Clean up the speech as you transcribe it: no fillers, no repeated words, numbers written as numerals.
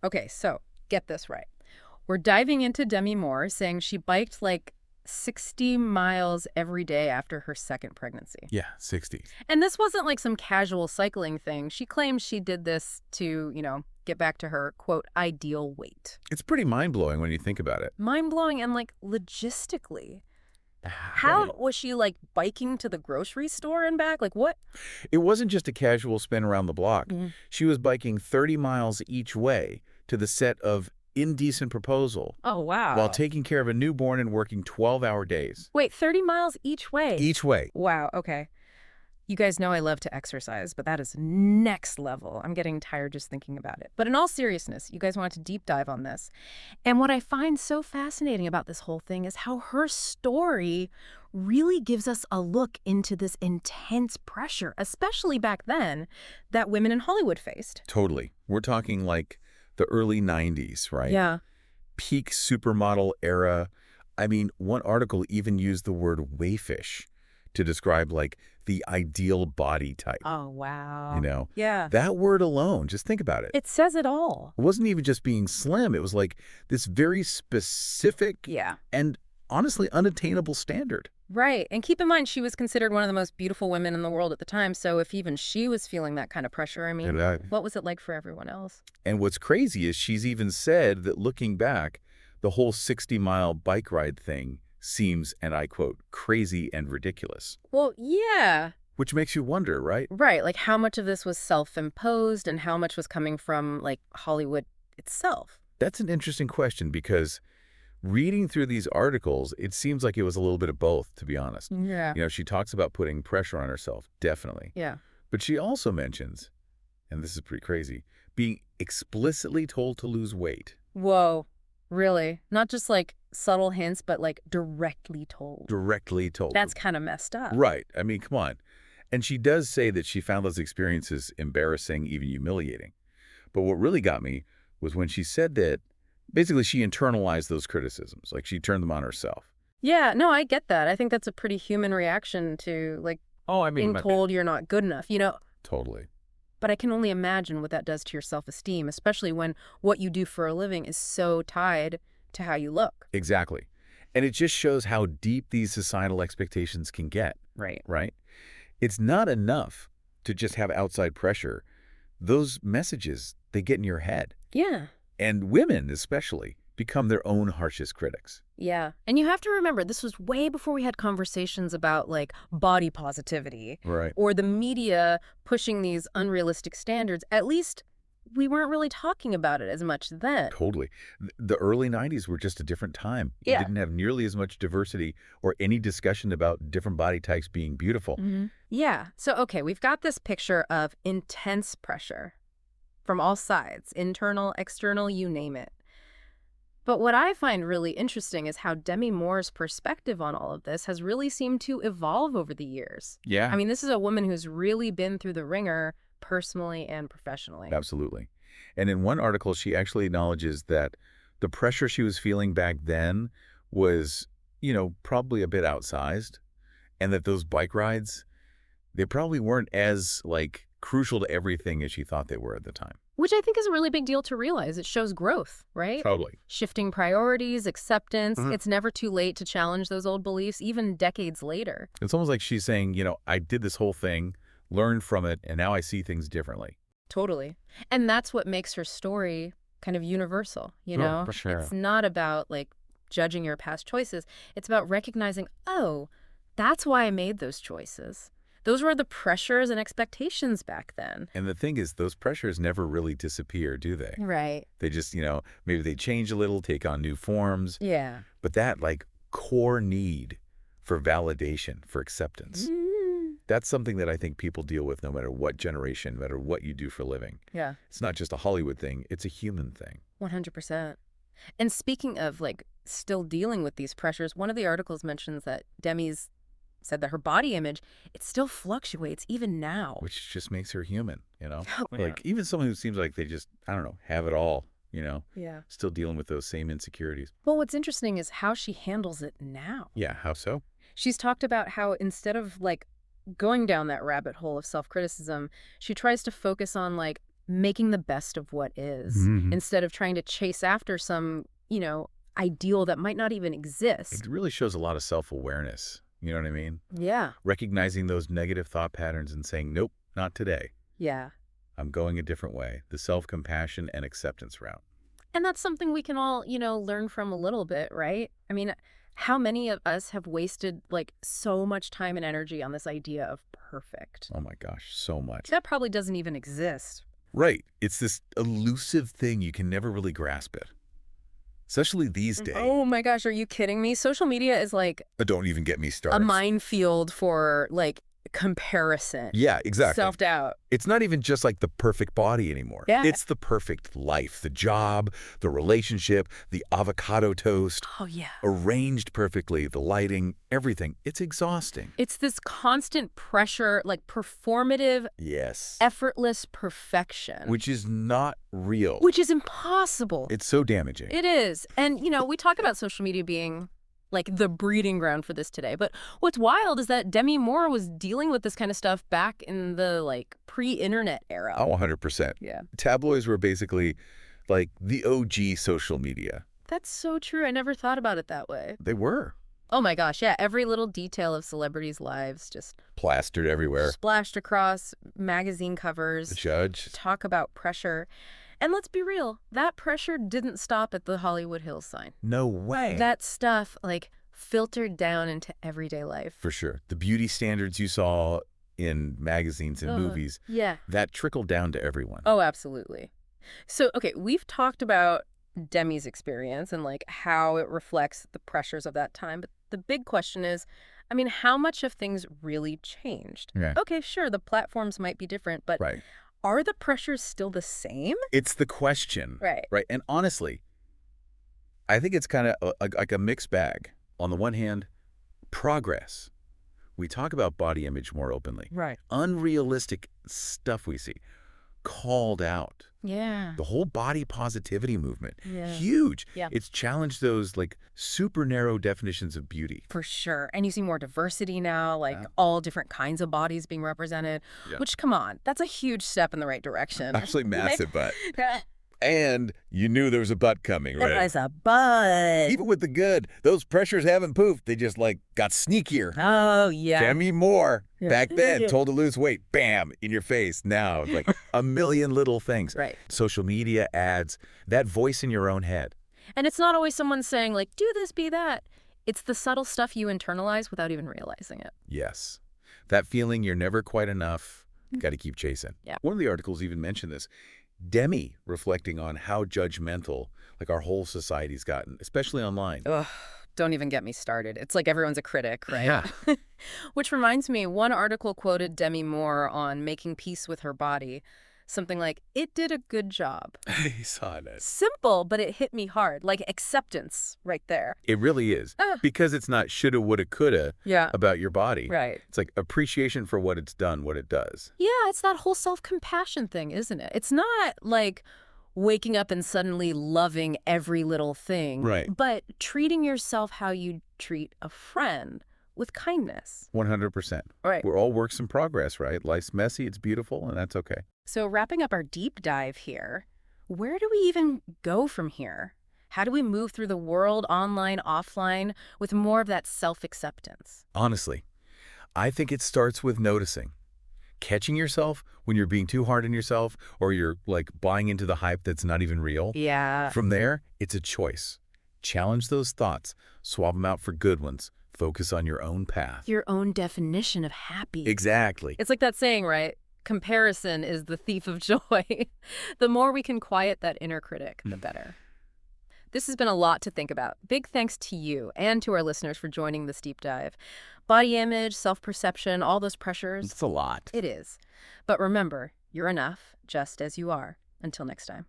Okay, so get this right. We're diving into Demi Moore saying she biked like 60 miles every day after her second pregnancy. Yeah, 60. And this wasn't like some casual cycling thing. She claims she did this to, get back to her, quote, ideal weight. It's pretty mind-blowing when you think about it. Mind-blowing and like logistically. Right. How was she like biking to the grocery store and back? Like what? It wasn't just a casual spin around the block. Mhm. She was biking 30 miles each way to the set of Indecent Proposal Oh, while wow. taking care of a newborn and working 12-hour days. Wait, 30 miles each way? Each way. Wow, okay. You guys know I love to exercise, but that is next level. I'm getting tired just thinking about it. But in all seriousness, you guys wanted to deep dive on this. And what I find so fascinating about this whole thing is how her story really gives us a look into this intense pressure, especially back then, that women in Hollywood faced. Totally. We're talking like the early 90s, right? Yeah. Peak supermodel era. I mean, one article even used the word wayfish to describe like the ideal body type. Oh, wow. Yeah. That word alone, just think about it. It says it all. It wasn't even just being slim. It was like this very specific Yeah. and honestly unattainable standard. Right. And keep in mind, she was considered one of the most beautiful women in the world at the time. So if even she was feeling that kind of pressure, I mean, what was it like for everyone else? And what's crazy is she's even said that looking back, the whole 60-mile bike ride thing seems, and I quote, crazy and ridiculous. Well, yeah. Which makes you wonder, right? Right. Like how much of this was self-imposed and how much was coming from like Hollywood itself? That's an interesting question because reading through these articles, it seems like it was a little bit of both, to be honest. Yeah. She talks about putting pressure on herself, definitely. Yeah. But she also mentions, and this is pretty crazy, being explicitly told to lose weight. Whoa. Really? Not just like subtle hints, but like directly told. Directly told. That's kind of messed up. Right. I mean, come on. And she does say that she found those experiences embarrassing, even humiliating. But what really got me was when she said that basically she internalized those criticisms, like she turned them on herself. Yeah, no, I get that. I think that's a pretty human reaction to like being told you're not good enough, Totally. But I can only imagine what that does to your self-esteem, especially when what you do for a living is so tied to how you look. Exactly. And it just shows how deep these societal expectations can get. Right. Right? It's not enough to just have outside pressure. Those messages, they get in your head. Yeah. And women, especially, become their own harshest critics. Yeah. And you have to remember, this was way before we had conversations about, like, body positivity. Right. Or the media pushing these unrealistic standards. At least we weren't really talking about it as much then. Totally. The early 90s were just a different time. You Yeah. didn't have nearly as much diversity or any discussion about different body types being beautiful. Mm-hmm. Yeah. So, okay, we've got this picture of intense pressure from all sides, internal, external, you name it. But what I find really interesting is how Demi Moore's perspective on all of this has really seemed to evolve over the years. Yeah. I mean, this is a woman who's really been through the ringer personally and professionally. Absolutely. And in one article, she actually acknowledges that the pressure she was feeling back then was, probably a bit outsized, and that those bike rides, they probably weren't as, crucial to everything as she thought they were at the time. Which I think is a really big deal to realize. It shows growth, right? Totally. Shifting priorities, acceptance. Mhm. It's never too late to challenge those old beliefs, even decades later. It's almost like she's saying, I did this whole thing, learned from it, and now I see things differently. Totally. And that's what makes her story kind of universal, For sure. It's not about, like, judging your past choices. It's about recognizing, oh, that's why I made those choices. Those were the pressures and expectations back then. And the thing is, those pressures never really disappear, do they? Right. They just, maybe they change a little, take on new forms. Yeah. But that, core need for validation, for acceptance, that's something that I think people deal with no matter what generation, no matter what you do for a living. Yeah. It's not just a Hollywood thing. It's a human thing. 100%. And speaking of, still dealing with these pressures, one of the articles mentions that Demi's said that her body image, it still fluctuates even now. Which just makes her human, Yeah. Even someone who seems like they just, I don't know, have it all, Yeah. still dealing with those same insecurities. Well, what's interesting is how she handles it now. Yeah, how so? She's talked about how instead of, going down that rabbit hole of self-criticism, she tries to focus on, making the best of what is, Mhm. instead of trying to chase after some, ideal that might not even exist. It really shows a lot of self-awareness. You know what I mean? Yeah. Recognizing those negative thought patterns and saying, nope, not today. Yeah. I'm going a different way. The self-compassion and acceptance route. And that's something we can all, learn from a little bit, right? I mean, how many of us have wasted like so much time and energy on this idea of perfect? Oh my gosh, so much. That probably doesn't even exist. Right. It's this elusive thing. You can never really grasp it. Especially these days. Oh my gosh, are you kidding me? Social media is like Don't even get me a started. minefield for like comparison. Yeah, exactly. Self-doubt. It's not even just like the perfect body anymore. Yeah. It's the perfect life, the job, the relationship, the avocado toast, Oh, yeah. arranged perfectly, the lighting, everything. It's exhausting. It's this constant pressure, like performative, Yes. effortless perfection. Which is not real. Which is impossible. It's so damaging. It is. And, we talk about social media being like the breeding ground for this today. But what's wild is that Demi Moore was dealing with this kind of stuff back in the like pre-internet era. Oh, 100%. Yeah. Tabloids were basically like the OG social media. That's so true. I never thought about it that way. They were. Oh my gosh, yeah. Every little detail of celebrities' lives just Plastered everywhere. splashed across magazine covers. The judge. Talk about pressure. And let's be real, that pressure didn't stop at the Hollywood Hills sign. No way. That stuff, like, filtered down into everyday life. For sure. The beauty standards you saw in magazines and movies, Yeah. that trickled down to everyone. Oh, absolutely. So, okay, we've talked about Demi's experience and, like, how it reflects the pressures of that time. But the big question is, I mean, how much have things really changed? Yeah. Okay, sure, the platforms might be different, but Right. are the pressures still the same? It's the question. Right. Right. And honestly, I think it's kind of like a mixed bag. On the one hand, progress. We talk about body image more openly. Right. Unrealistic stuff we see. Called out. Yeah. The whole body positivity movement. Yeah. Huge. Yeah. It's challenged those like super narrow definitions of beauty. For sure. And you see more diversity now, like Yeah. all different kinds of bodies being represented, Yeah. which, come on, that's a huge step in the right direction. Absolutely massive butt. And you knew there was a butt coming, right? There's a butt. Even with the good, those pressures haven't poofed. They just like got sneakier. Oh, yeah. Demi Moore, Yeah. back then, told to lose weight. Bam, in your face. Now, it's like a million little things. Right. Social media, ads, that voice in your own head. And it's not always someone saying, like, do this, be that. It's the subtle stuff you internalize without even realizing it. Yes. That feeling you're never quite enough, got to keep chasing. Yeah. One of the articles even mentioned this. Demi reflecting on how judgmental like our whole society's gotten, especially online. Ugh, don't even get me started. It's like everyone's a critic, right? Yeah. Which reminds me, one article quoted Demi Moore on making peace with her body. Something like, it did a good job. I saw that. Simple, but it hit me hard. Like acceptance right there. It really is. Because it's not shoulda, woulda, coulda Yeah. about your body. Right. It's like appreciation for what it's done, what it does. Yeah, it's that whole self-compassion thing, isn't it? It's not like waking up and suddenly loving every little thing. Right. But treating yourself how you treat a friend with kindness. 100%. Right. We're all works in progress, right? Life's messy, it's beautiful, and that's okay. So wrapping up our deep dive here, where do we even go from here? How do we move through the world, online, offline, with more of that self-acceptance? Honestly, I think it starts with noticing. Catching yourself when you're being too hard on yourself or you're like buying into the hype that's not even real. Yeah. From there, it's a choice. Challenge those thoughts, swap them out for good ones. Focus on your own path. Your own definition of happy. Exactly. It's like that saying, right? Comparison is the thief of joy. The more we can quiet that inner critic, the better. This has been a lot to think about. Big thanks to you and to our listeners for joining this deep dive. Body image, self-perception, all those pressures. It's a lot. It is. But remember, you're enough just as you are. Until next time.